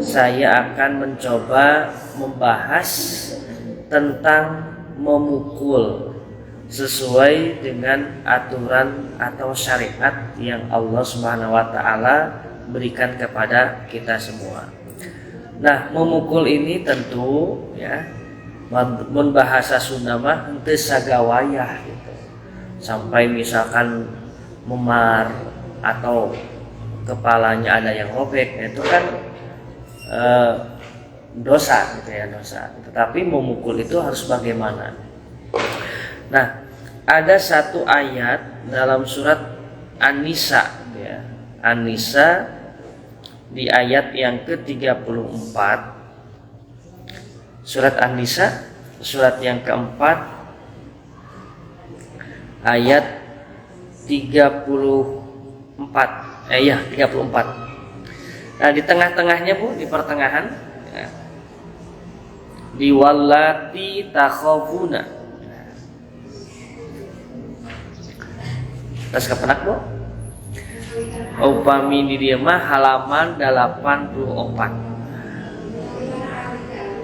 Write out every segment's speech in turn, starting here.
saya akan mencoba membahas tentang memukul sesuai dengan aturan atau syariat yang Allah Subhanahu wa taala berikan kepada kita semua. Nah, memukul ini tentu ya mun bahasa Sunda mah henteu sagawayah gitu. Sampai misalkan memar atau kepalanya ada yang robek, itu kan dosa gitu ya, dosa. Tetapi memukul itu harus bagaimana? Nah, ada satu ayat dalam surat An-Nisa ya. An-Nisa di ayat yang ke-34. Surat An-Nisa surat yang keempat ayat 34. 34. Nah, di tengah-tengahnya Bu, di pertengahan ya. Di wallati takhafuna. Tas kepenak Bu. Upami di dia mah halaman 84.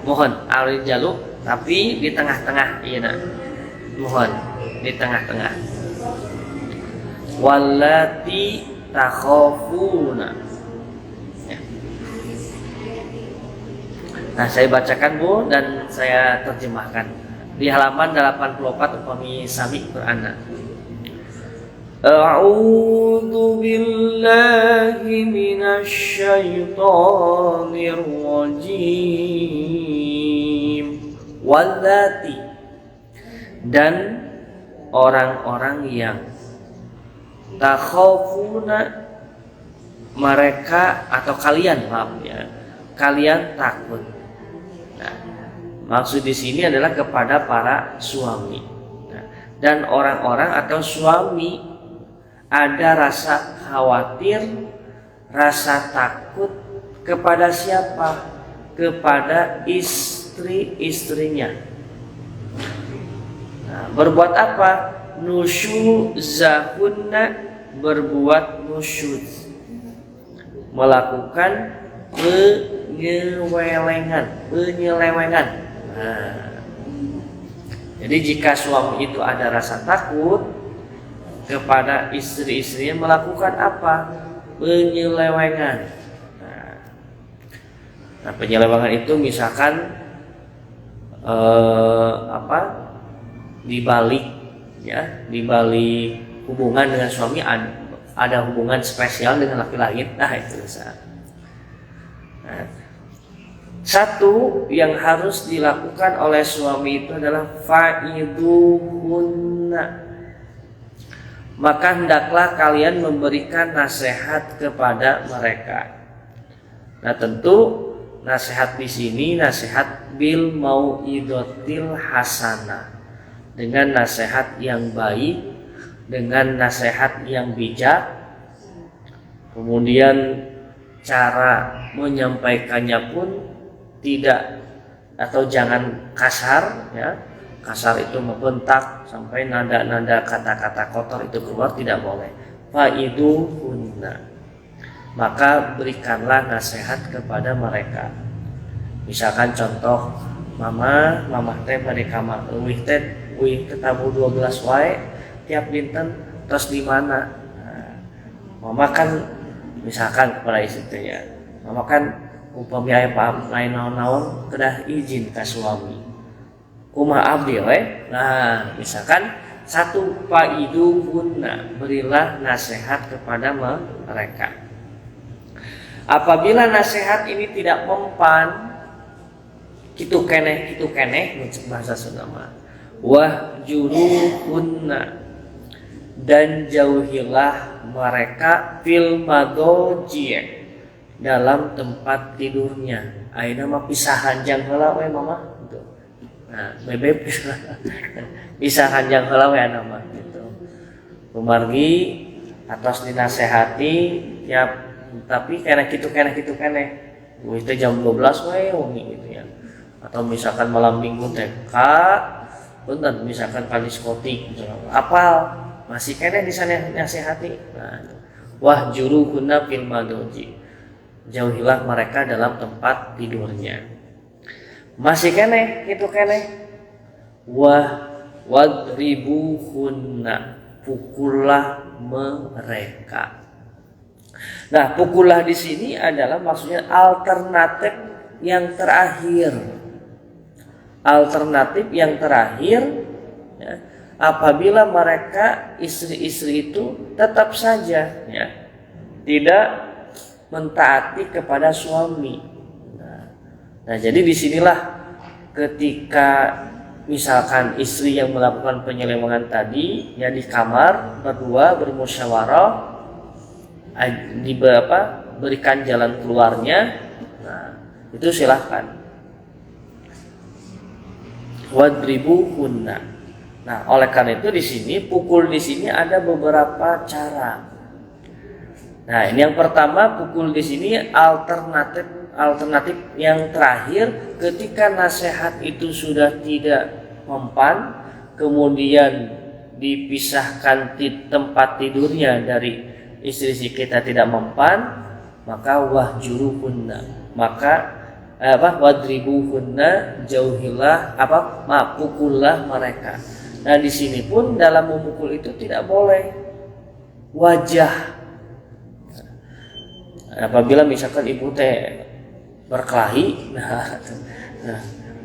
Mohon alin jaluk tapi di tengah-tengah ieu na. Mohon di tengah-tengah. Wallati takhafuna. Ya. Nah, saya bacakan Bu dan saya terjemahkan. Di halaman 84 upami sami berana. A'udzu billahi minasy syaithanir rajim. Wallati, dan orang-orang yang takhafuna, mereka atau kalian, maaf ya, kalian takut. Nah, maksud di sini adalah kepada para suami. Nah, dan orang-orang atau suami ada rasa khawatir, rasa takut kepada siapa? Kepada istri-istrinya. Nah, berbuat apa? Nusyuzahunna, berbuat nusyuz, melakukan penyelewengan. Nah, jadi jika suami itu ada rasa takut kepada istri-istrinya, melakukan apa? Penyelewengan. Nah, penyelewengan itu misalkan dibalik hubungan dengan suami ada hubungan spesial dengan laki lain. Nah, itu bisa. Nah, satu yang harus dilakukan oleh suami itu adalah fa'iduhunna, maka hendaklah kalian memberikan nasihat kepada mereka. Nah, tentu nasihat di sini nasihat bil mau'idotil hasanah, dengan nasihat yang baik, dengan nasihat yang bijak. Kemudian cara menyampaikannya pun tidak atau jangan kasar ya. Kasar itu membentak sampai nada-nada kata-kata kotor itu keluar, tidak boleh. Fa'iduhunna, maka berikanlah nasihat kepada mereka. Misalkan contoh, mama teh bade kamar eueuh teh tabu 12 wae tiap dinten terus di mana. Nah, mama kan misalkan kepada istrinya, mama kan upami aya paham lain naon-naon kedah izin ka suami. Kumaha abdi we. Nah, misalkan satu fa'iduhunna, berilah nasihat kepada mereka. Apabila nasihat ini tidak mempan, kitu keneh bahasa Sunda mah, wahjuruhunna, dan jauhilah mereka fil madoji', dalam tempat tidurnya. Ayeuna mah pisahan jang heula we mama. Nah, bebek bisa hanjang heula we mah gitu. Kumargi atas dinasehati tiap, tapi keneh kitu keneh. Wih teh jam 12 wae wengi gitu ya. Atau misalkan malam Minggu teh punten misalkan ka diskotik gitu. Apal masih keneh disana nasehati. Nah, wah juruhunna fil madoji. jauhilah mereka dalam tempat tidurnya. Masih kene gitu kene. Wadribuhunna, pukullah mereka. Nah, pukullah di sini adalah maksudnya alternatif yang terakhir. Alternatif yang terakhir, ya, apabila mereka istri-istri itu tetap saja, ya, tidak mentaati kepada suami. Nah, jadi disinilah ketika misalkan istri yang melakukan penyelewengan tadi, ya, di kamar berdua bermusyawarah, berikan jalan keluarnya, nah, itu silahkan. Wadribuhunna. Nah, oleh karena itu di sini pukul di sini ada beberapa cara. Nah, ini yang pertama, pukul di sini alternatif yang terakhir ketika nasihat itu sudah tidak mempan, kemudian dipisahkan tempat tidurnya dari istri kita tidak mempan, maka wahjuruhunna, maka wadribuhunna, jauhilah pukullah mereka. Nah, di sini pun dalam memukul itu tidak boleh wajah. Apabila misalkan ibu teh berkelahi,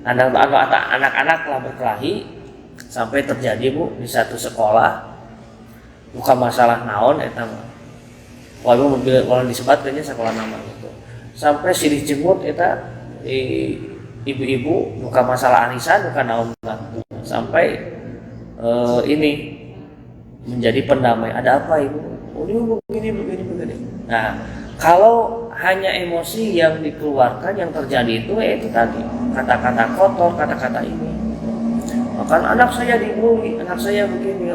anak-anak lah berkelahi sampai terjadi bu di satu sekolah, bukan masalah naon eta mah. Kalau disebatkannya sekolah nama itu. Sampai silih jemut eta ibu-ibu, bukan masalah arisan, bukan naon, sampai ini menjadi pendamai. Ada apa ibu? Oh, ini begini. Nah, kalau hanya emosi yang dikeluarkan, yang terjadi itu tadi kata-kata kotor, kata-kata ini. Bahkan anak saya dibully, anak saya begini,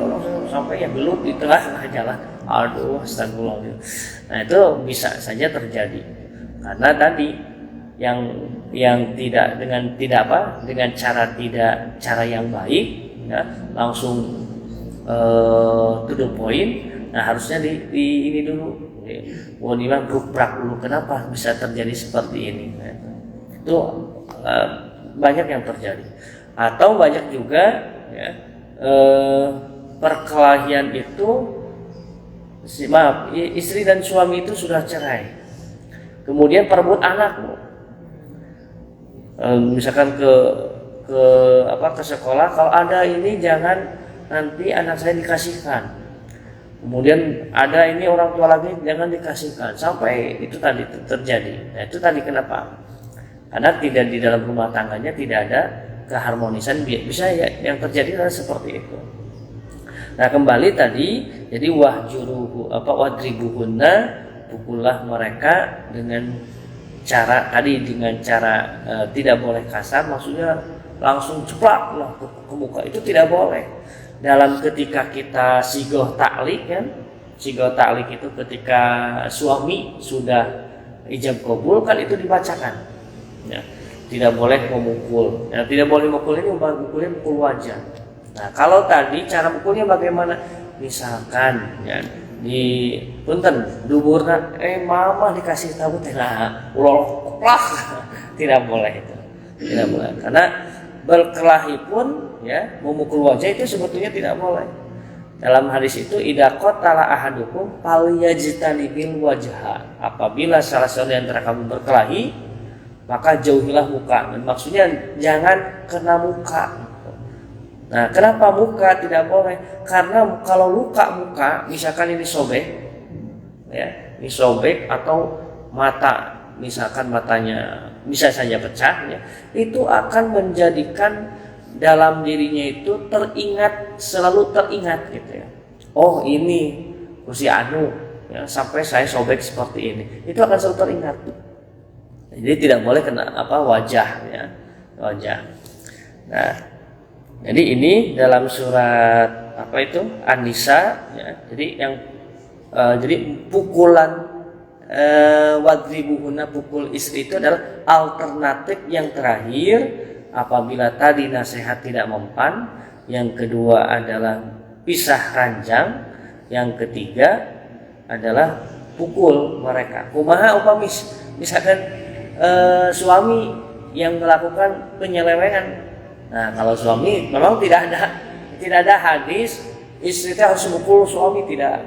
sampai ya belut di tengah jalan. Aduh, astagfirullah. Nah, itu bisa saja terjadi karena tadi yang tidak dengan cara yang baik, ya, langsung to the point. Nah, harusnya di ini dulu. Wanita beruprak dulu, kenapa bisa terjadi seperti ini? Nah, itu banyak yang terjadi. Atau banyak juga, ya, perkelahian itu, istri dan suami itu sudah cerai, kemudian perebut anak, misalkan ke sekolah, kalau ada ini jangan nanti anak saya dikasihkan. Kemudian ada ini orang tua lagi jangan dikasihkan, sampai itu tadi terjadi. Nah, itu tadi kenapa? Karena tidak di dalam rumah tangganya tidak ada keharmonisan, bisa ya, yang terjadi adalah seperti itu. Nah, kembali tadi, jadi wadribuhunna, pukullah mereka dengan cara tidak boleh kasar, maksudnya langsung ceplak lah ke muka, itu tidak boleh. Dalam ketika kita sigoh ta'lik, kan, sigoh ta'lik itu ketika suami sudah ijab kabul, kan itu dibacakan, ya, tidak boleh memukul, ya, tidak boleh memukul ini, mukul wajah. Nah, kalau tadi cara mukulnya bagaimana? Misalkan, ya, di punten duburna, mama dikasih tahu tengah ulol tidak boleh itu, tidak boleh, karena berkelahi pun, ya, memukul wajah itu sebetulnya tidak boleh. Dalam hadis itu, idza qatala ahadukum falyajtanibil wajha, apabila salah seorang di antara kamu berkelahi, maka jauhilah muka. Dan maksudnya jangan kena muka. Nah, kenapa muka tidak boleh? Karena kalau luka muka, misalkan ini sobek, ya, ini sobek, atau mata, misalkan matanya bisa saja pecah, ya, itu akan menjadikan dalam dirinya itu selalu teringat gitu, ya. Oh, ini si anu, ya, sampai saya sobek seperti ini, itu akan selalu teringat. Jadi tidak boleh kena wajah, ya, wajah. Nah, jadi ini dalam surat An-Nisa, ya. Jadi pukulan wadribuhunna, pukul istri itu adalah alternatif yang terakhir apabila tadi nasihat tidak mempan. Yang kedua adalah pisah ranjang. Yang ketiga adalah pukul mereka. Kumaha upami misalkan suami yang melakukan penyelewengan. Nah, kalau suami memang tidak ada hadis istri harus memukul suami, tidak.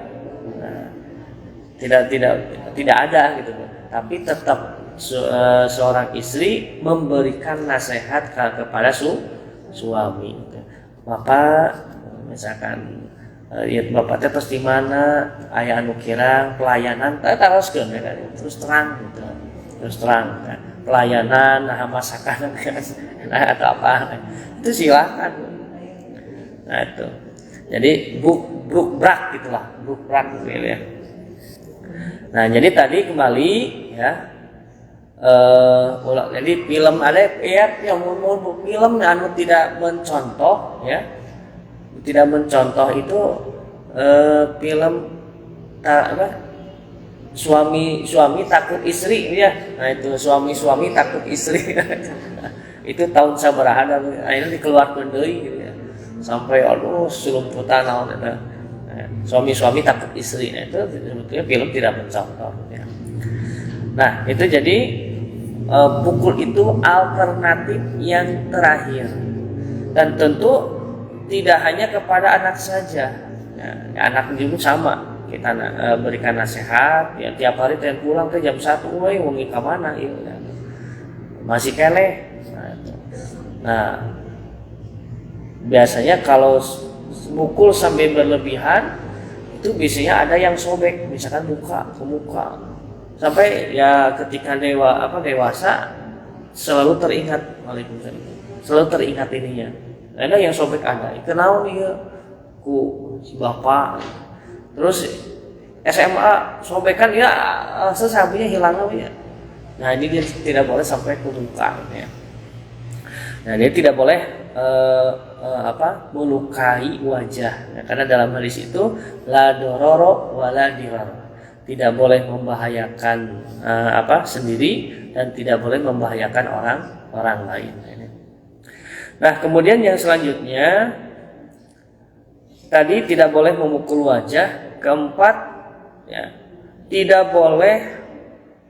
Nah, tidak ada gitu. Tapi tetap seorang istri memberikan nasihat kepada suami. Bapak misalkan ya bapak teh pasti mana aya anu kirang pelayanan taroskeun kan terus terang gitu. Terus terang kan. Pelayanan nah masakan nah atau apa itu silakan. Nah itu. Jadi bruk-brak gitulah, bruk-brak gitu ya. Nah, jadi tadi kembali ya jadi film ada ya yang film anu tidak mencontoh ya. Tidak mencontoh itu film suami takut istri ya. Nah itu suami takut istri itu tahun sabaraha akhirnya dikeluarkan deui gitu ya. Sampai aduh selumputan naon eta. Suami takut istri. Nah itu sebetulnya film tidak mencontoh ya. Nah, itu jadi pukul itu alternatif yang terakhir. Dan tentu tidak hanya kepada anak saja, ya, anak juga sama kita berikan nasihat ya tiap hari teh pulang teh jam 1 we wengi ka mana ieu ya. Masih keleh. Nah, biasanya kalau mukul sampai berlebihan itu biasanya ada yang sobek misalkan muka ke muka sampai ya ketika dewasa selalu teringat selalu teringat ininya. Ada yang sobek ada, kenal nih ya, ku si bapak, terus SMA sobekan ya sesabinya hilang ya. Nah ini dia tidak boleh sampai ke muka ya. Nah dia tidak boleh melukai wajah, ya, karena dalam hadis itu la dororo wala dirar, tidak boleh membahayakan sendiri dan tidak boleh membahayakan orang lain. Nah kemudian yang selanjutnya tadi tidak boleh memukul wajah. Keempat ya, tidak boleh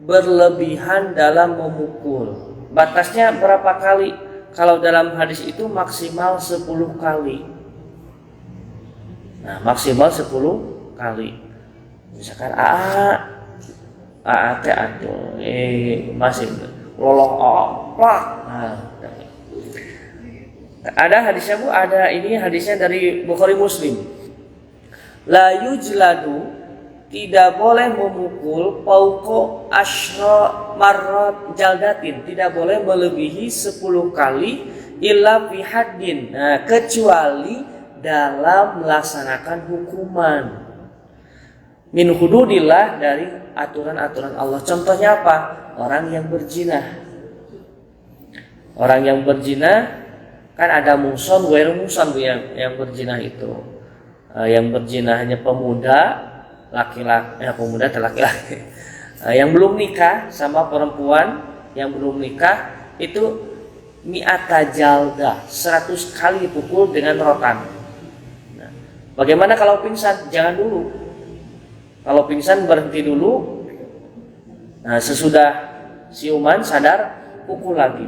berlebihan dalam memukul. Batasnya berapa kali? Kalau dalam hadis itu maksimal 10 kali. Nah maksimal 10 kali. Misalkan teh atuh masih loloh plak. Nah, ada hadisnya Bu, ada ini hadisnya dari Bukhari Muslim. La yujladu, tidak boleh memukul pauko asyra marrat jaldatin, tidak boleh melebihi 10 kali illa fi haddin. Nah, kecuali dalam melaksanakan hukuman min hududillah, dari aturan-aturan Allah. Contohnya apa? Orang yang berzina. Orang yang berzina kan ada muson, ghairu muson yang berzina itu. Yang berzina hanya pemuda, laki-laki, pemuda atau laki-laki. Yang belum nikah sama perempuan yang belum nikah itu mi'ata jaldah, 100 kali dipukul dengan rotan. Nah, bagaimana kalau pingsan? Jangan dulu. Kalau pingsan berhenti dulu. Nah, sesudah siuman sadar pukul lagi.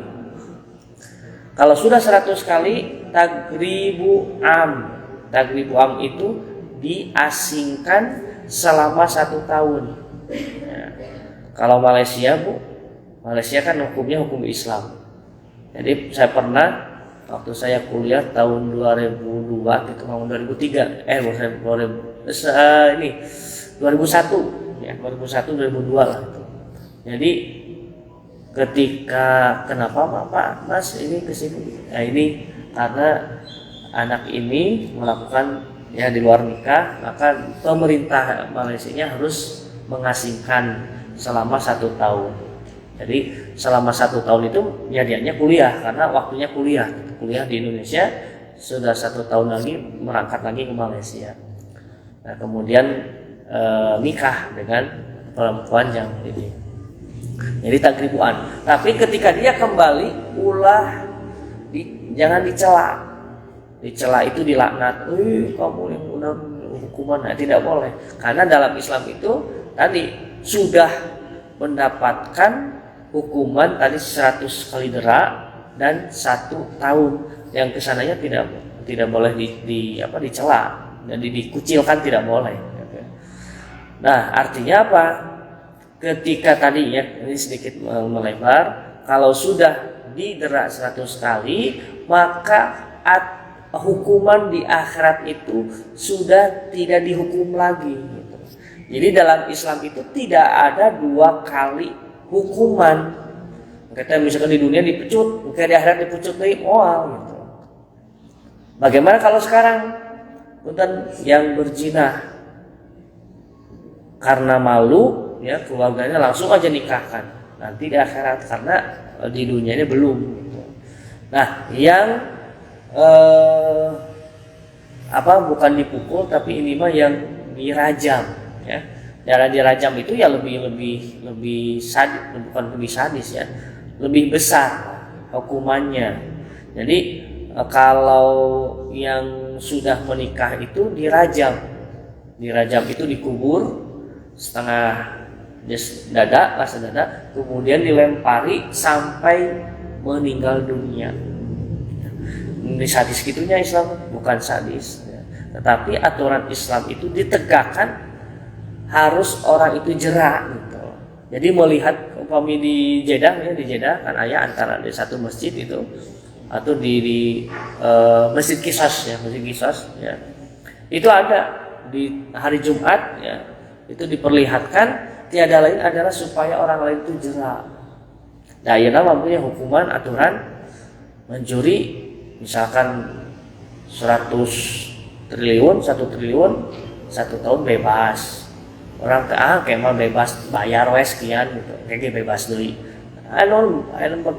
Kalau sudah 100 kali tagribu am. Tagribu am itu diasingkan selama 1 tahun. Nah, kalau Malaysia Bu, Malaysia kan hukumnya hukum Islam. Jadi saya pernah waktu saya kuliah tahun 2002 gitu, tahun 2003, 2001 ya, 2002 lah itu. Jadi ketika kenapa Pak Mas ini kesini? Nah ini karena anak ini melakukan ya di luar nikah, maka pemerintah Malaysia harus mengasingkan selama 1 tahun. Jadi selama 1 tahun itu ya dianya kuliah, karena waktunya kuliah di Indonesia, sudah 1 tahun lagi berangkat lagi ke Malaysia. Nah kemudian nikah dengan perempuan yang ini. Jadi tagribuan. Tapi ketika dia kembali jangan dicela. Dicela itu dilaknat. Kamu yang udah hukuman. Nah, tidak boleh. Karena dalam Islam itu tadi sudah mendapatkan hukuman tadi 100 kali dera dan 1 tahun, yang kesananya tidak boleh dicela dan dikucilkan, tidak boleh. Nah, artinya apa? Ketika tadi ya, ini sedikit melebar, kalau sudah didera 100 kali, maka hukuman di akhirat itu sudah tidak dihukum lagi gitu. Jadi dalam Islam itu tidak ada 2 kali hukuman. Kita misalkan di dunia dipecut, mungkin di akhirat dipecut lagi, gitu. Bagaimana kalau sekarang yang berzina karena malu ya keluarganya langsung aja nikahkan nanti di akhirat, karena di dunia ini belum gitu. Nah, yang bukan dipukul tapi ini mah yang dirajam ya. Cara dirajam itu ya lebih sadis, bukan lebih sadis ya, lebih besar hukumannya. Jadi kalau yang sudah menikah itu dirajam itu dikubur setengah dada, kemudian dilempari sampai meninggal dunia. Ini sadis gitunya Islam, bukan sadis ya. Tetapi aturan Islam itu ditegakkan harus orang itu jerak gitu. Jadi melihat umpami di Jeddah kan antara di satu masjid itu atau di Masjid Qisas ya. Itu ada di hari Jumat ya. Itu diperlihatkan tiada lain adalah supaya orang lain itu jerak. Nah, ia mempunyai hukuman aturan mencuri misalkan 100 triliun, 1 triliun 1 tahun bebas. Orang kemah bebas bayar wes sekian gitu. Kayak bebas deui. Anu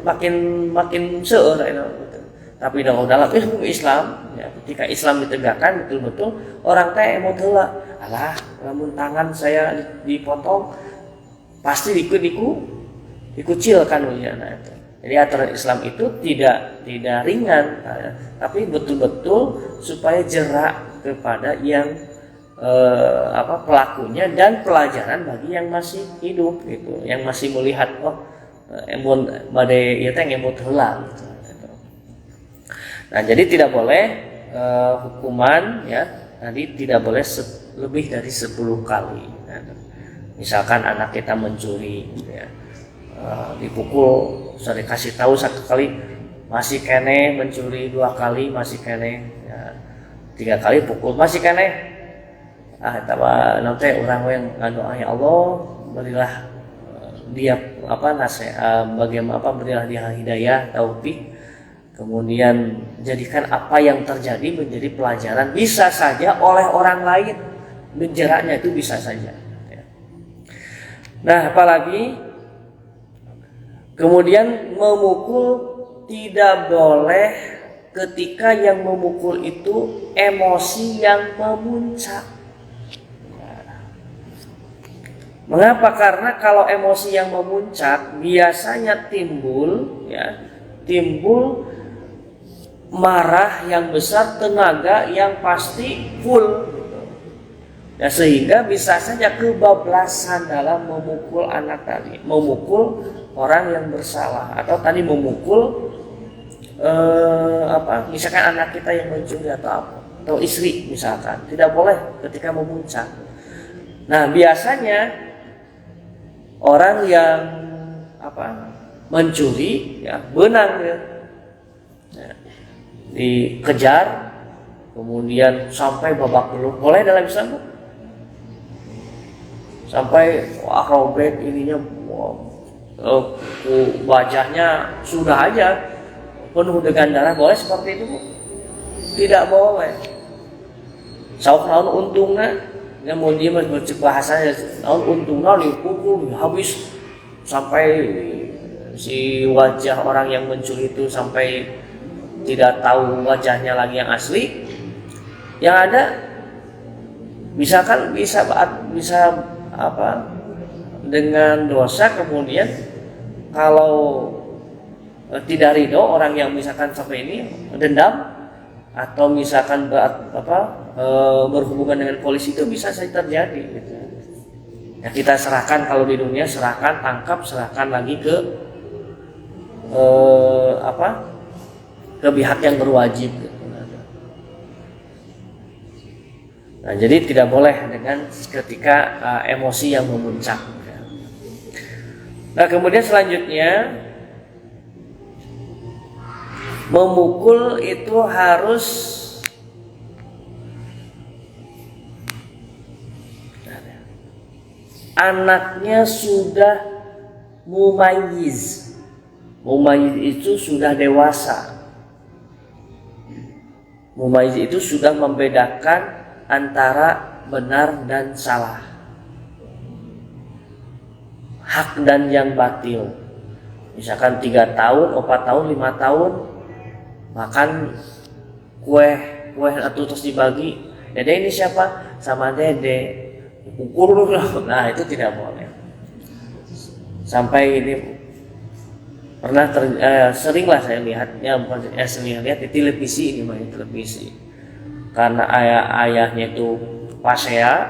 makin seueur gitu. Tapi dalam ilmu Islam ya, ketika Islam ditegakkan betul-betul orang teh emot heula. Alah, lamun tangan saya dipotong pasti dikucilkan ujianna itu. Jadi aturan Islam itu tidak ringan, tapi betul-betul supaya jerak kepada yang pelakunya dan pelajaran bagi yang masih hidup gitu, yang masih melihat embun bade ieu teh ngemut heula gitu. Nah, jadi tidak boleh hukuman ya, tadi tidak boleh lebih dari 10 kali. Nah, misalkan anak kita mencuri ya, dipukul, sudah dikasih tahu 1 kali masih kene, mencuri 2 kali masih kene ya, 3 kali pukul masih kene. Nanti orang yang doa ya Allah berilah dia berilah dia hidayah taufik, kemudian jadikan apa yang terjadi menjadi pelajaran, bisa saja oleh orang lain menjeraknya itu bisa saja ya. Nah, apalagi kemudian memukul tidak boleh ketika yang memukul itu emosi yang memuncak. Mengapa? Karena kalau emosi yang memuncak biasanya timbul marah yang besar, tenaga yang pasti full ya, sehingga bisa saja kebablasan dalam memukul anak tadi, memukul orang yang bersalah, atau tadi memukul misalkan anak kita yang mencuri atau istri misalkan, tidak boleh ketika memuncak. Nah, biasanya orang yang mencuri ya benang ya, dikejar kemudian sampai babak belur, boleh dalam Islam sampai robek ininya, wajahnya sudah aja penuh dengan darah, boleh seperti itu Bu? Tidak boleh. Sauk naon untungnya, namun dia bahasanya naon untungnya dipukul habis sampai si wajah orang yang mencuri itu sampai tidak tahu wajahnya lagi yang asli. Yang ada misalkan bisa dengan dosa, kemudian kalau tidak ridho orang yang misalkan sampai ini dendam atau misalkan berhubungan dengan polisi, itu bisa saja terjadi gitu. Ya, kita serahkan, kalau di dunia serahkan, tangkap, serahkan lagi ke ke pihak yang berwajib gitu. Nah, jadi tidak boleh dengan ketika emosi yang memuncak. Nah, kemudian selanjutnya memukul itu harus anaknya sudah mumayyiz. Mumayyiz itu sudah dewasa. Mumayyiz itu sudah membedakan antara benar dan salah, hak dan yang batil. Misalkan 3 tahun, 4 tahun, 5 tahun makan kue atau terus dibagi, dede ini siapa? Sama dede, ukur dulu. Nah, itu tidak boleh. Sampai ini pernah seringlah saya lihatnya, bukan sering lihat di televisi, ini mah televisi. Karena ayahnya itu pasea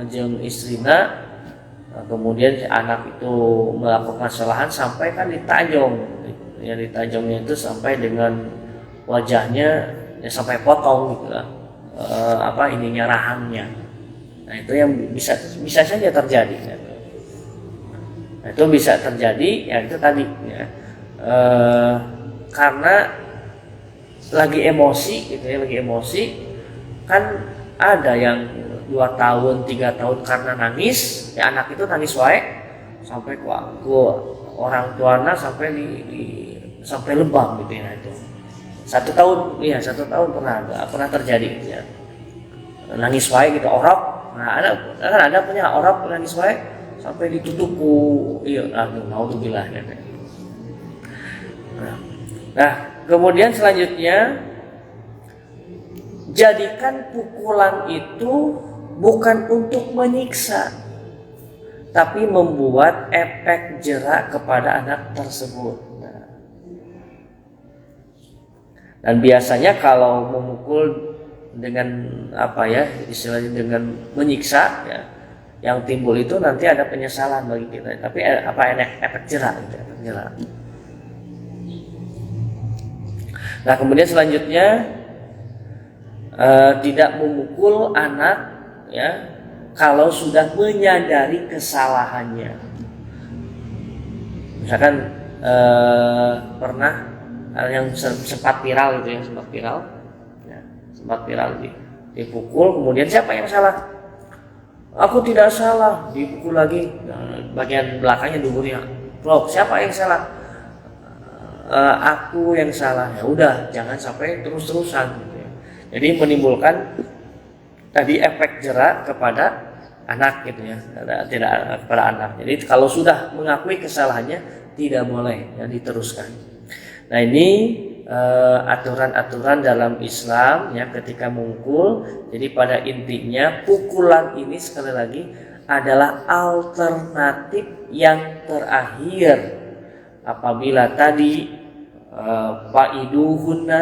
jeung istrina, kemudian anak itu melakukan kesalahan sampai kan ditajong, ya ditajongnya itu sampai dengan wajahnya ya sampai potong gitu lah, ininya rahangnya. Nah, itu yang bisa saja terjadi ya. Nah, itu bisa terjadi ya, itu tadi ya, karena lagi emosi gitu ya, lagi emosi. Kan ada yang 2 tahun, 3 tahun karena nangis, ya anak itu nangis wae sampai ke orang tuanya sampai sampai lebam gitu ya itu. 1 tahun, iya 1 tahun pernah terjadi gitu ya. Nangis wae gitu, orok. Nah, ada punya orok nangis wae sampai ditutup naudzubillah ya. Nah, kemudian selanjutnya jadikan pukulan itu bukan untuk menyiksa, tapi membuat efek jerak kepada anak tersebut. Dan biasanya kalau memukul dengan istilahnya dengan menyiksa ya, yang timbul itu nanti ada penyesalan bagi kita. Tapi efek jerak gitu, efek jerak. Nah, kemudian selanjutnya tidak memukul anak ya kalau sudah menyadari kesalahannya. Misalkan pernah yang sempat viral gitu ya, sempat viral dipukul, kemudian siapa yang salah? Aku tidak salah, dipukul lagi. Bagian belakangnya duburnya, bro, siapa yang salah? Aku yang salah. Ya udah, jangan sampai terus-terusan. Jadi menimbulkan tadi efek jerak kepada anak gitu ya, tidak kepada anak. Jadi kalau sudah mengakui kesalahannya tidak boleh ya diteruskan. Nah, ini aturan-aturan dalam Islam ya ketika memukul. Jadi pada intinya pukulan ini sekali lagi adalah alternatif yang terakhir apabila tadi fa'iduhunna,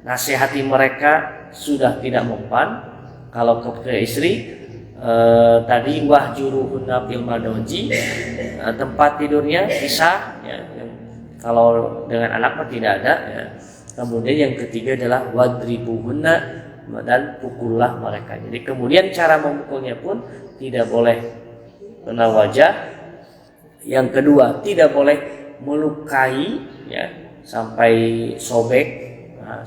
nasihati mereka sudah tidak mempan. Kalau ke istri tadi wahjuruhunna fil madaji, tempat tidurnya pisah ya. Kalau dengan anak mah tidak ada ya. Kemudian yang ketiga adalah wadribuhunna, dan pukullah mereka. Jadi kemudian cara memukulnya pun tidak boleh kena wajah. Yang kedua, tidak boleh melukai ya sampai sobek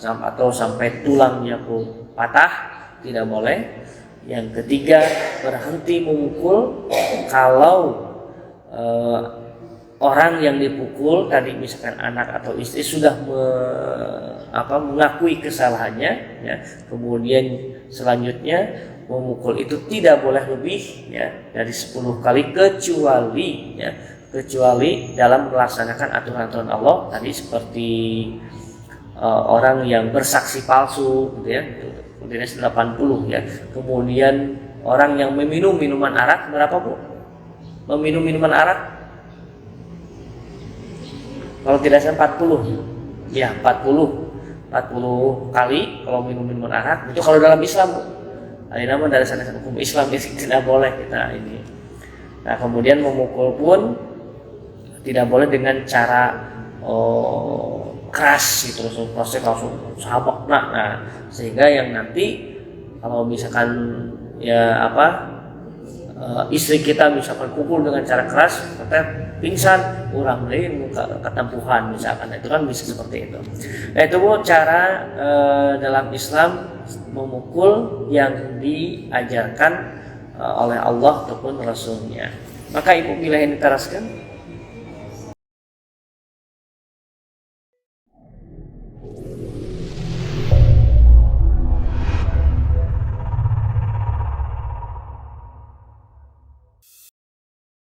atau sampai tulangnya pun patah, tidak boleh. Yang ketiga, berhenti memukul kalau orang yang dipukul tadi misalkan anak atau istri sudah mengakui kesalahannya ya. Kemudian selanjutnya memukul itu tidak boleh lebih ya dari 10 kali kecuali dalam melaksanakan aturan-aturan Allah tadi, seperti orang yang bersaksi palsu gitu ya, kemudian 80 ya. Kemudian orang yang meminum minuman arak, berapa Bu? Meminum minuman arak kalau tidak salah 40 ya, 40 kali kalau minum minuman arak. Itu kalau dalam Islam Bu, ada nama dari sana hukum Islam, tidak boleh kita ini Nah kemudian memukul pun tidak boleh dengan cara keras gitu, langsung sabak. Nah sehingga yang nanti kalau misalkan ya istri kita misalkan pukul dengan cara keras, kita pingsan, kurang lain ketempuhan misalkan, itu kan bisa seperti itu. Nah itu cara dalam Islam memukul yang diajarkan oleh Allah ataupun Rasulnya. Maka ibu bila ini teraskan.